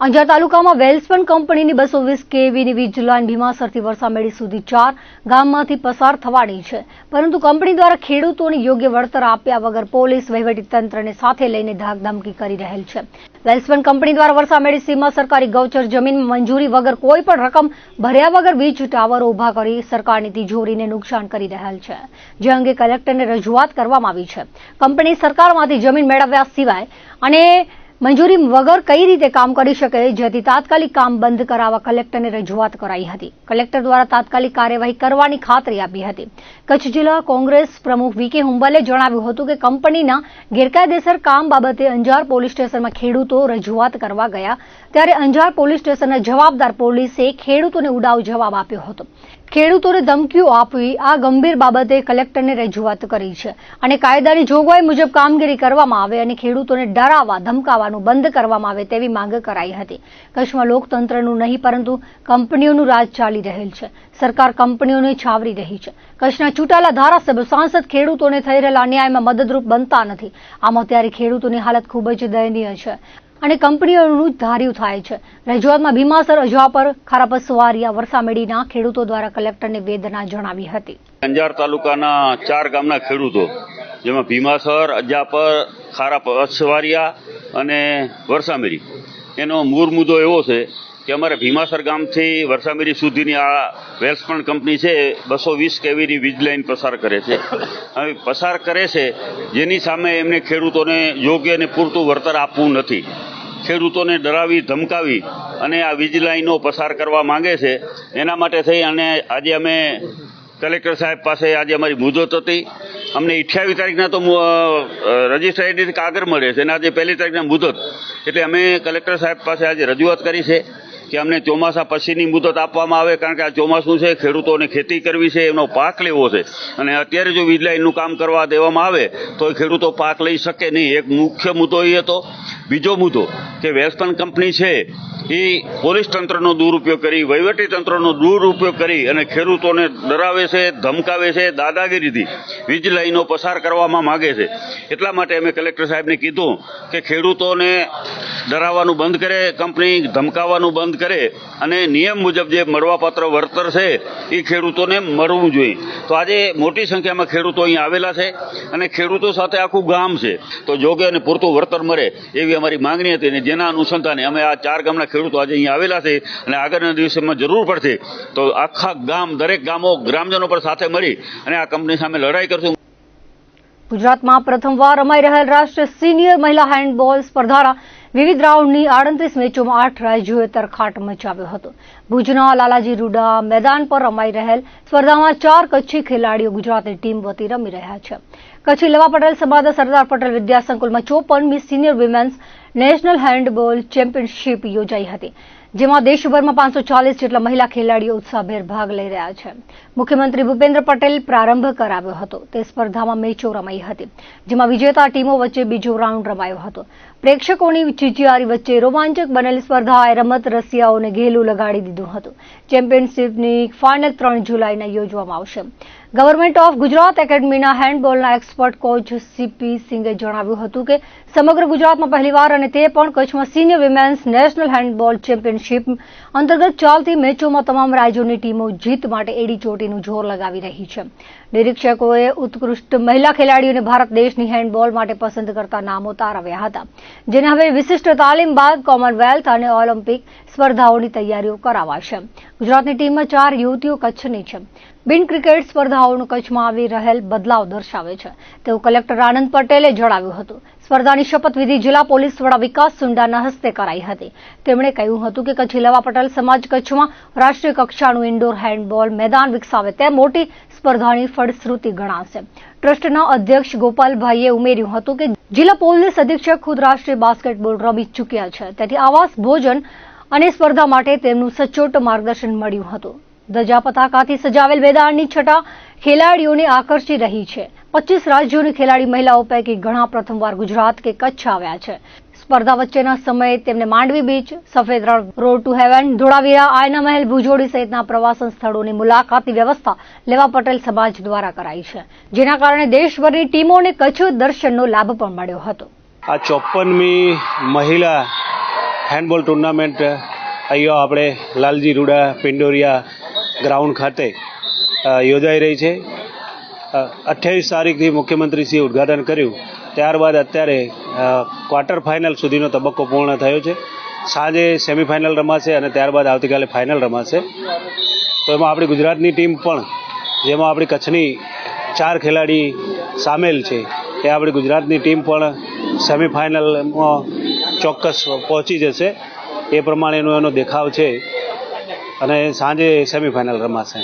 અંજાર તાલુકામાં વેલ્સપન કંપનીની 220 કેવીની વીજ લાઇન ભીમાસરથી વરસામેડી સુધી 4 ગામમાંથી પસાર થવાની છે, પરંતુ કંપની દ્વારા ખેડૂતોને યોગ્ય વળતર આપ્યા વગર પોલીસ વહીવટીતંત્રને સાથે લઈને ધાકધમકી કરી રહેલ છે। વેલ્સપન કંપની દ્વારા વરસામેડી સીમમાં સરકારી ગૌચર જમીનમાં મંજૂરી વગર કોઈપણ રકમ ભર્યા વગર વીજ ટાવરો ઉભા કરી સરકારની તિજોરીને નુકસાન કરી રહેલ છે, જે અંગે કલેક્ટરને રજૂઆત કરવામાં આવી છે। કંપની સરકારમાંથી જમીન મેળવ્યા સિવાય અને મંજૂરી વગર કઈ રીતે કામ કરી શકે, જેથી તાત્કાલિક કામ બંધ કરાવવા કલેક્ટરને રજૂઆત કરાઈ હતી। કલેક્ટર દ્વારા તાત્કાલિક કાર્યવાહી કરવાની ખાતરી આપી હતી। કચ્છ જિલ્લા કોંગ્રેસ પ્રમુખ વી કે હુંબલે જણાવ્યું હતું કે કંપનીના ગેરકાયદેસર કામ બાબતે અંજાર પોલીસ સ્ટેશનમાં ખેડૂતો રજૂઆત કરવા ગયા, ત્યારે અંજાર પોલીસ સ્ટેશનના જવાબદાર પોલીસે ખેડૂતોને ઉડાવ જવાબ આપ્યો હતો। ખેડૂતોને ધમકીઓ આપી આ ગંભીર બાબતે કલેક્ટરને રજૂઆત કરી છે અને કાયદાની જોગવાઈ મુજબ કામગીરી કરવામાં આવે અને ખેડૂતોને ડરાવવા ધમકાવવાનું બંધ કરવામાં આવે તેવી માંગ કરાઈ હતી। કચ્છમાં લોકતંત્રનું નહીં પરંતુ કંપનીઓનું રાજ ચાલી રહેલ છે। સરકાર કંપનીઓને છાવરી રહી છે। કચ્છના ચૂંટાયેલા ધારાસભ્ય સાંસદ ખેડૂતોને થઈ રહેલા અન્યાયમાં મદદરૂપ બનતા નથી। આમ અત્યારે ખેડૂતોની હાલત ખૂબ જ દયનીય છે અને કંપનીઓનું ધાર્યું થાય છે। રજૂઆતમાં ભીમાસર, અજાપર, ખારાપસવારિયા, વરસામેડીના ખેડૂતો દ્વારા કલેક્ટરને વેદના જણાવી હતી। અંજાર તાલુકાના 4 ગામના ખેડૂતો, જેમાં ભીમાસર, અજાપર, ખારાપસવારિયા અને વરસામેડી, એનો મૂળ મુદ્દો એવો છે કે અમારે ભીમાસર ગામથી વરસામેડી સુધીની આ વેલ્સપન કંપની છે 220 કેવીની વીજ લાઇન પસાર કરે છે। હવે પસાર કરે છે જેની સામે એમને ખેડૂતોને યોગ્ય અને પૂરતું વળતર આપવું નથી। ખેડૂતોને ડરાવી ધમકાવી અને આ વીજ લાઇનો પસાર કરવા માંગે છે। એના માટે થઈ અને આજે અમે કલેક્ટર સાહેબ પાસે આજે અમારી મુદત હતી। અમને 28 તારીખના તો રજીસ્ટ્રેશન કાગળ મળે છે અને આજે 1 તારીખના મુદત, એટલે અમે કલેક્ટર સાહેબ પાસે આજે રજૂઆત કરી છે કે અમને ચોમાસા પછીની મુદત આપવામાં આવે, કારણ કે આ ચોમાસું છે, ખેડૂતોને ખેતી કરવી છે, એનો પાક લેવો છે અને અત્યારે જો વીજ લાઇનનું કામ કરવા દેવામાં આવે તો ખેડૂતો પાક લઈ શકે નહીં। એક મુખ્ય મુદ્દો એ હતો। બીજો મુદ્દો કે વેલ્સપન કંપની છે એ પોલીસ તંત્રનો દુરુપયોગ કરી, વહીવટી તંત્રનો દુરુપયોગ કરી અને ખેડૂતોને ડરાવે છે, ધમકાવે છે, દાદાગીરીથી વીજ લાઇનો પસાર કરવામાં માગે છે। એટલા માટે અમે કલેક્ટર સાહેબને કીધું કે ખેડૂતોને ડરાવવાનું બંધ કરે, કંપની ધમકાવવાનું બંધ કરે અને નિયમ મુજબ જે મળવાપાત્ર વળતર છે એ ખેડૂતોને મળવું જોઈએ। તો આજે મોટી સંખ્યામાં ખેડૂતો અહીં આવેલા છે અને ખેડૂતો સાથે આખું ગામ છે, તો યોગ્ય અને પૂરતું વળતર મળે એવી અમારી માંગણી હતી અને જેના અનુસંધાને અમે આ 4 ગામના ખેડૂતો આજે અહીં આવેલા છે અને આગળના દિવસોમાં જરૂર પડશે તો આખા ગામ, દરેક ગામો, ગ્રામજનો પર સાથે મળી અને આ કંપની સામે લડાઈ કરશું। ગુજરાતમાં પ્રથમવાર રમાઈ રહેલ રાષ્ટ્રીય સિનિયર મહિલા હેન્ડબોલ સ્પર્ધાના વિવિધ રાઉન્ડની 38 મેચોમાં 8 રાજ્યોએ તરખાટ મચાવ્યો હતો। ભુજના લાલાજી રૂડા મેદાન પર રમાઈ રહેલ સ્પર્ધામાં 4 કચ્છી ખેલાડીઓ ગુજરાતની ટીમ વતી રમી રહ્યા છે। કચ્છી લેવા પટેલ સમાજના સરદાર પટેલ વિદ્યા સંકુલમાં 54મી senior women's national handball championship યોજાઈ હતી, જેમાં દેશભરમાં 540 જેટલા મહિલા ખેલાડીઓ ઉત્સાહભેર ભાગ લઈ રહ્યા છે। મુખ્યમંત્રી ભૂપેન્દ્ર પટેલ પ્રારંભ કરાવ્યો હતો। તે સ્પર્ધામાં મેચો રમાઈ હતી, જેમાં વિજેતા ટીમો વચ્ચે બીજો રાઉન્ડ રમાયો હતો। પ્રેક્ષકોની ચીચિયારી વચ્ચે રોમાંચક બનેલી સ્પર્ધાએ રમત રસિયાઓને ઘેલું લગાડી દીધું હતું। ચેમ્પિયનશિપની ફાઇનલ 3 જુલાઈના યોજવામાં આવશે। ગવર્મેન્ટ ઓફ ગુજરાત એકેડમીના હેન્ડબોલના એક્સપર્ટ કોચ સીપી સિંઘે જણાવ્યું હતું કે સમગ્ર ગુજરાતમાં પહેલીવાર અને તે પણ કચ્છમાં senior women's national handball championship અંતર્ગત ચાલતી મેચોમાં તમામ રાજ્યોની ટીમો જીત માટે એડી ચોટીનું જોર લગાવી રહી છે। નિરીક્ષકોએ ઉત્કૃષ્ટ મહિલા ખેલાડીઓને ભારત દેશની હેન્ડબોલ માટે પસંદ કરતા નામો તારવ્યા હતા, જેને હવે વિશિષ્ટ તાલીમ બાદ કોમનવેલ્થ અને ઓલિમ્પિક સ્પર્ધાઓની તૈયારીઓ કરાવાશે। ગુજરાતની ટીમમાં 4 યુવતીઓ કચ્છની છે। બિન ક્રિકેટ સ્પર્ધાઓનો કચ્છમાં આવી રહેલ બદલાવ દર્શાવે છે તેવું કલેક્ટર આનંદ પટેલે જણાવ્યું હતું। સ્પર્ધાની શપથવિધિ જિલ્લા પોલીસ વડા વિકાસ સુંડાના હસ્તે કરાઈ હતી। તેમણે કહ્યું હતું કે કચ્છી લેવા પટેલ સમાજ કચ્છમાં રાષ્ટ્રીય કક્ષાનું ઇન્ડોર હેન્ડબોલ મેદાન વિકસાવે તે મોટી સ્પર્ધાની ફળશ્રુતિ ગણાશે। ટ્રસ્ટના અધ્યક્ષ ગોપાલભાઈએ ઉમેર્યું હતું કે જિલ્લા પોલીસ અધિક્ષક ખુદ રાષ્ટ્રીય બાસ્કેટબોલ રમી ચૂક્યા છે, તેથી આવાસ, ભોજન અને સ્પર્ધા માટે તેમનું સચોટ માર્ગદર્શન મળ્યું હતું। ધજા પતાકાથી સજાવેલ મેદાનની છટા ખેલાડીઓને આકર્ષી રહી છે। 25 રાજ્યોની ખેલાડી મહિલાઓ પૈકી ઘણા પ્રથમવાર ગુજરાત કે કચ્છ આવ્યા છે। સ્પર્ધા વચ્ચેના સમયે તેમને માંડવી બીચ, સફેદ રણ, રોડ ટુ હેવન, ધોળાવીરા, આયના મહેલ, ભુજોડી સહિતના પ્રવાસન સ્થળોની મુલાકાતની વ્યવસ્થા લેવા પટેલ સમાજ દ્વારા કરાઈ છે, જેના કારણે દેશભરની ટીમોને કચ્છ દર્શનનો લાભ પણ મળ્યો હતો। આ 54મી મહિલા હેન્ડબોલ ટુર્નામેન્ટ અહીંયા આપણે લાલજી રૂડા પિંડોરિયા ગ્રાઉન્ડ ખાતે યોજાઈ રહી છે. 28 તારીખથી મુખ્યમંત્રીશ્રીએ ઉદ્ઘાટન કર્યું. ત્યારબાદ અત્યારે ક્વાર્ટર ફાઇનલ સુધીનો તબક્કો પૂર્ણ થયો છે. સાંજે સેમિફાઇનલ રમાશે અને ત્યારબાદ આવતીકાલે ફાઇનલ રમાશે. તો એમાં આપણી ગુજરાતની ટીમ પણ, જેમાં આપણી કચ્છની 4 ખેલાડી સામેલ છે, એ આપણી ગુજરાતની ટીમ પણ સેમિફાઇનલમાં ચોક્કસ પહોંચી જશે. એ પ્રમાણેનો એનો દેખાવ છે અને સાંજે सेमीफाइनल रमाશે.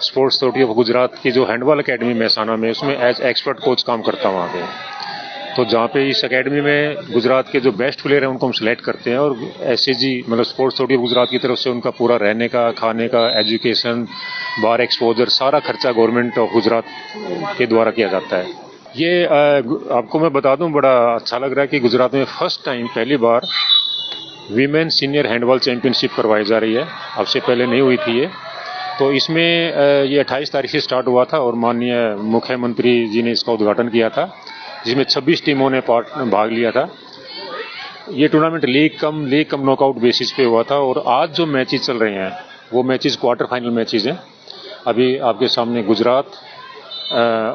स्पोर्ट्स अथॉरिटी ऑफ गुजरात की जो हैंडबॉल एकेडमी महसाना में, उसमें एज एक्सपर्ट कोच काम करता हूँ वहाँ पे. तो जहाँ पे इस एकेडमी में गुजरात के जो बेस्ट प्लेयर हैं उनको हम सिलेक्ट करते हैं और एससीजी मतलब स्पोर्ट्स अथॉरिटी ऑफ गुजरात की तरफ से उनका पूरा रहने का, खाने का, एजुकेशन, बाहर एक्सपोजर, सारा खर्चा गवर्नमेंट ऑफ गुजरात के द्वारा किया जाता है. ये आपको मैं बता दूं, बड़ा अच्छा लग रहा है कि गुजरात में फर्स्ट टाइम पहली बार वीमेन सीनियर हैंडबॉल चैंपियनशिप करवाई जा रही है. अब से पहले नहीं हुई थी ये. तो इसमें ये 28 तारीख से स्टार्ट हुआ था और माननीय मुख्यमंत्री जी ने इसका उद्घाटन किया था, जिसमें 26 टीमों ने भाग लिया था. ये tournament league cum knockout basis पे हुआ था और आज जो मैचेस चल रहे हैं वो मैचेस क्वार्टर फाइनल मैचेस हैं. अभी आपके सामने गुजरात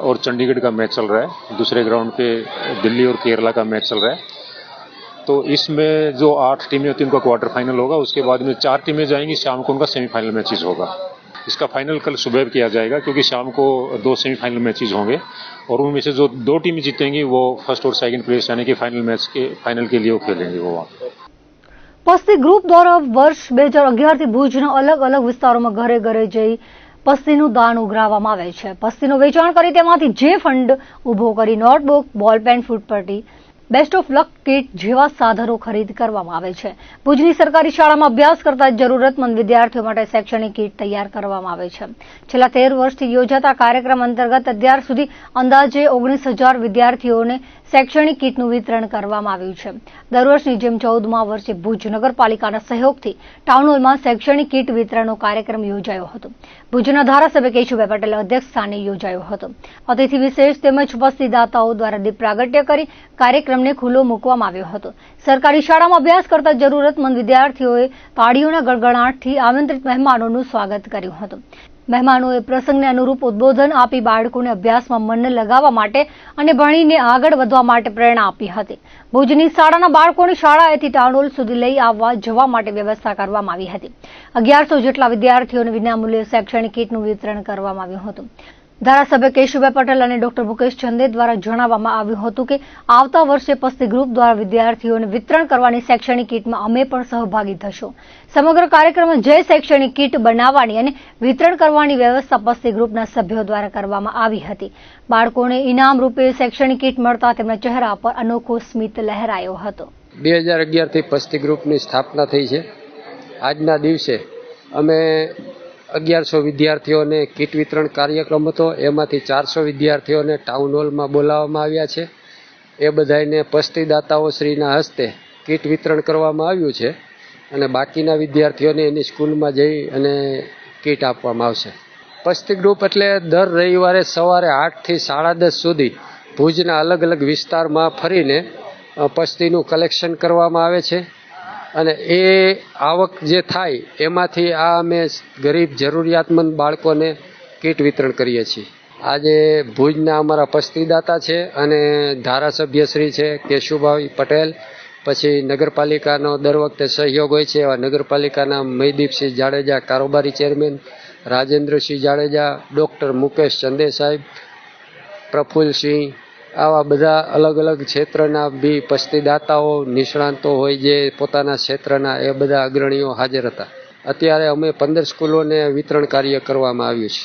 और चंडीगढ़ का मैच चल रहा है. दूसरे ग्राउंड पे दिल्ली और केरला का मैच चल रहा है. तो इसमें जो 8 टीमें होती हैं उनका क्वार्टर फाइनल होगा. उसके बाद में 4 टीमें जाएंगी, शाम को उनका सेमीफाइनल मैचेस होगा. इसका फाइनल कल सुबह किया जाएगा क्योंकि शाम को 2 सेमीफाइनल मैचेस होंगे और उनमें से जो 2 टीमें जीतेंगी वो फर्स्ट और सेकंड प्लेस यानी कि फाइनल के लिए वो खेलेंगे. वो પસ્તી ગ્રુપ દ્વારા વર્ષ 2011 થી ભુજના અલગ અલગ વિસ્તારોમાં ઘરે ઘરે જઈ પસ્તીનું દાન ઉઘરાવવામાં આવે છે. પસ્તીનું વેચાણ કરી તેમાંથી જે ફંડ ઉભો કરી નોટબુક, બોલપેન, ફૂટપટ્ટી, બેસ્ટ ઓફ લક કિટ જેવા સાધનો ખરીદ કરવામાં આવે છે. ભુજની સરકારી શાળામાં અભ્યાસ કરતા જરૂરતમંદ વિદ્યાર્થીઓ માટે શૈક્ષણિક કીટ તૈયાર કરવામાં આવે છે. છેલ્લા 13 વર્ષથી યોજાતા કાર્યક્રમ અંતર્ગત અત્યાર સુધી અંદાજે 19,000 વિદ્યાર્થીઓને શૈક્ષણિક કીટનું વિતરણ કરવામાં આવ્યું છે. દર વર્ષની જેમ 14મા વર્ષે ભુજ નગરપાલિકાના સહયોગથી ટાઉન હોલમાં શૈક્ષણિક કીટ વિતરણનો કાર્યક્રમ યોજાયો હતો. ભુજના ધારાસભ્ય કેશુભાઈ પટેલ અધ્યક્ષ સ્થાને યોજાયો હતો. અતિથિ વિશેષ તેમજ ઉપસ્થિતદાતાઓ દ્વારા દીપ પ્રાગટ્ય કરી કાર્યક્રમને ખુલ્લો મૂકવામાં આવ્યો હતો. સરકારી શાળામાં અભ્યાસ કરતા જરૂરતમંદ વિદ્યાર્થીઓએ તાળીઓના ગડગડાટથી આમંત્રિત મહેમાનોનું સ્વાગત કર્યું હતું. મહેમાનોએ પ્રસંગને અનુરૂપ ઉદબોધન આપી બાળકોને અભ્યાસમાં મન લગાવવા માટે અને ભણીને આગળ વધવા માટે પ્રેરણા આપી હતી. ભુજની શાળાના બાળકોને શાળાએથી ટાઉન હોલ સુધી લઈ આવવા જવા માટે વ્યવસ્થા કરવામાં આવી હતી. 1100 જેટલા વિદ્યાર્થીઓને વિનામૂલ્યે શૈક્ષણિક કીટનું વિતરણ કરવામાં આવ્યું હતું. ધારાસભ્ય કેશુભાઈ પટેલ અને ડોક્ટર મુકેશ ચંદે દ્વારા જણાવવામાં આવ્યું હતું કે આવતા વર્ષે પસ્તી ગ્રુપ દ્વારા વિદ્યાર્થીઓને વિતરણ કરવાની શૈક્ષણિક કીટમાં અમે પણ સહભાગી થશું. સમગ્ર કાર્યક્રમમાં જે શૈક્ષણિક કીટ બનાવવાની અને વિતરણ કરવાની વ્યવસ્થા પસ્તી ગ્રુપના સભ્યો દ્વારા કરવામાં આવી હતી. બાળકોને ઇનામ રૂપે શૈક્ષણિક કીટ મળતા તેમના ચહેરા પર અનોખો સ્મિત લહેરાયો હતો. 2011 થી પસ્તી ગ્રુપની સ્થાપના થઈ છે. આજના દિવસે અમે 1100 વિદ્યાર્થીઓને કીટ વિતરણ કાર્યક્રમ હતો. એમાંથી 400 વિદ્યાર્થીઓને ટાઉન હોલમાં બોલાવવામાં આવ્યા છે. એ બધાને પસ્તી દાતાઓ શ્રીના હસ્તે કીટ વિતરણ કરવામાં આવ્યું છે અને બાકીના વિદ્યાર્થીઓને એની સ્કૂલમાં જઈ અને કીટ આપવામાં આવશે. પસ્તી ગ્રુપ એટલે દર રવિવારે સવારે 8 થી 10:30 સુધી ભુજના અલગ અલગ વિસ્તારમાં ફરીને પસ્તીનું કલેક્શન કરવામાં આવે છે અને એ આવક જે થાય એમાંથી આ અમે ગરીબ જરૂરિયાતમંદ બાળકોને કીટ વિતરણ કરીએ છીએ. આજે ભુજના અમારા પસ્તીદાતા છે અને ધારાસભ્યશ્રી છે કેશુભાઈ પટેલ, પછી નગરપાલિકાનો દર વખતે સહયોગ હોય છે એવા નગરપાલિકાના મહીદીપસિંહ જાડેજા કારોબારી ચેરમેન, રાજેન્દ્રસિંહ જાડેજા, ડૉક્ટર મુકેશ ચંદે સાહેબ, પ્રફુલ્લસિંહ, આવા બધા અલગ અલગ ક્ષેત્રના બી પસ્તીદાતાઓ નિષ્ણાંતો હોય જે પોતાના ક્ષેત્રના, એ બધા અગ્રણીઓ હાજર હતા. અત્યારે અમે 15 સ્કૂલોને વિતરણ કાર્ય કરવામાં આવ્યું છે.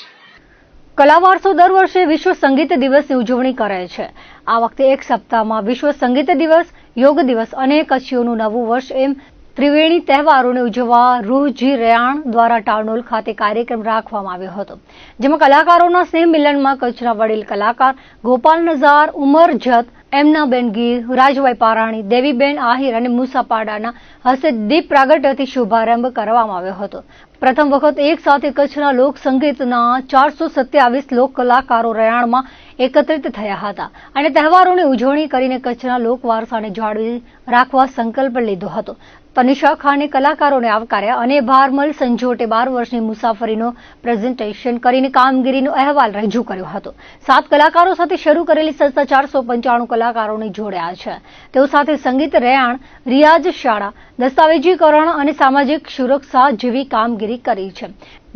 કલા વારસો દર વર્ષે વિશ્વ સંગીત દિવસની ઉજવણી કરે છે. આ વખતે એક સપ્તાહમાં વિશ્વ સંગીત દિવસ, યોગ દિવસ અને કચ્છીઓનું નવું વર્ષ એમ ત્રિવેણી તહેવારોને ઉજવવા રૂહજી રયાણ દ્વારા ટાઉન હોલ ખાતે કાર્યક્રમ રાખવામાં આવ્યો હતો. જેમાં કલાકારોના સ્નેહ મિલનમાં કચ્છના વડીલ કલાકાર ગોપાલ નઝાર, ઉમર જત, એમનાબેન ગીર, રાજભાઈ પારાણી, દેવીબેન આહિર અને મુસાપાડાના હસ્તે દીપ પ્રાગટ્યથી શુભારંભ કરવામાં આવ્યો હતો. પ્રથમ વખત એક સાથે કચ્છના લોક સંગીતના 427 લોક કલાકારો રયાણમાં એકત્રિત થયા હતા અને તહેવારોની ઉજવણી કરીને કચ્છના લોક વારસાને જાળવી રાખવા સંકલ્પ લીધો હતો. તનિષા ખાને કલાકારોને આવકાર્યા અને ભારમલ સંજોટે 12 વર્ષની મુસાફરીનો પ્રેઝન્ટેશન કરીને કામગીરીનો અહેવાલ રજૂ કર્યો હતો. 7 કલાકારો સાથે શરૂ કરેલી સંસ્થા 495 કલાકારોને જોડ્યા છે. તેઓ સાથે સંગીત રયાણ, રિયાઝ શાળા, દસ્તાવેજીકરણ અને સામાજિક સુરક્ષા જેવી કામગીરી કરી છે.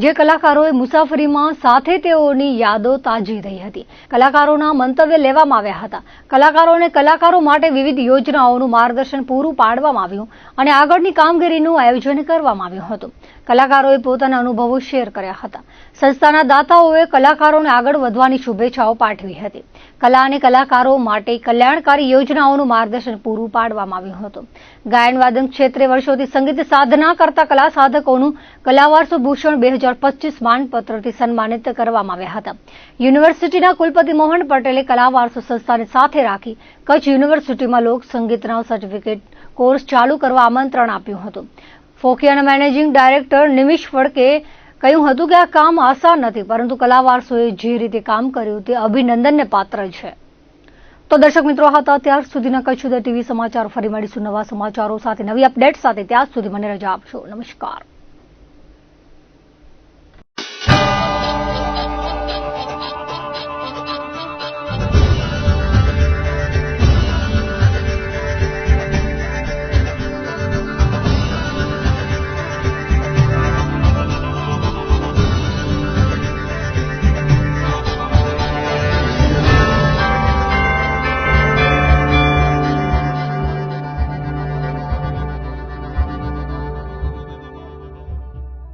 જે કલાકારોએ મુસાફરીમાં સાથે તેઓની યાદો તાજી થઈ હતી. કલાકારોના મંતવ્ય લેવામાં આવ્યા હતા. કલાકારોને કલાકારો માટે વિવિધ યોજનાઓનું માર્ગદર્શન પૂરું પાડવામાં આવ્યું અને આગળની કામગીરીનું આયોજન કરવામાં આવ્યું હતું. કલાકારોએ પોતાના અનુભવો શેર કર્યા હતા. સંસ્થાના દાતાઓએ કલાકારોને આગળ વધવાની શુભેચ્છાઓ પાઠવી હતી. કલા અને કલાકારો માટે કલ્યાણકારી યોજનાઓનું માર્ગદર્શન પૂરું પાડવામાં આવ્યું હતું. ગાયન વાદન ક્ષેત્રે વર્ષોથી સંગીત સાધના કરતા કલા સાધકોનું કલાવારસો ભૂષણ 2025 માનપત્રથી સન્માનિત કરવામાં આવ્યા હતા. યુનિવર્સિટીના કુલપતિ મોહન પટેલે કલાવારસો સંસ્થાને સાથે રાખી કચ્છ યુનિવર્સિટીમાં લોક સંગીતના સર્ટિફિકેટ કોર્સ ચાલુ કરવા આમંત્રણ આપ્યું હતું. ફોકિયાના મેનેજિંગ ડાયરેક્ટર નિમિષ ફડકે કહ્યું હતું કે આ કામ આસાન નથી, પરંતુ કલાવારસોએ જે રીતે કામ કર્યું તે અભિનંદનને પાત્ર છે. તો દર્શક મિત્રો, હતા ત્યાર સુધીના કચ્છ ઉદય ટીવી સમાચાર. ફરી મળીશું નવા સમાચારો સાથે, નવી અપડેટ સાથે. ત્યાં સુધી મને રજા આપશો. નમસ્કાર.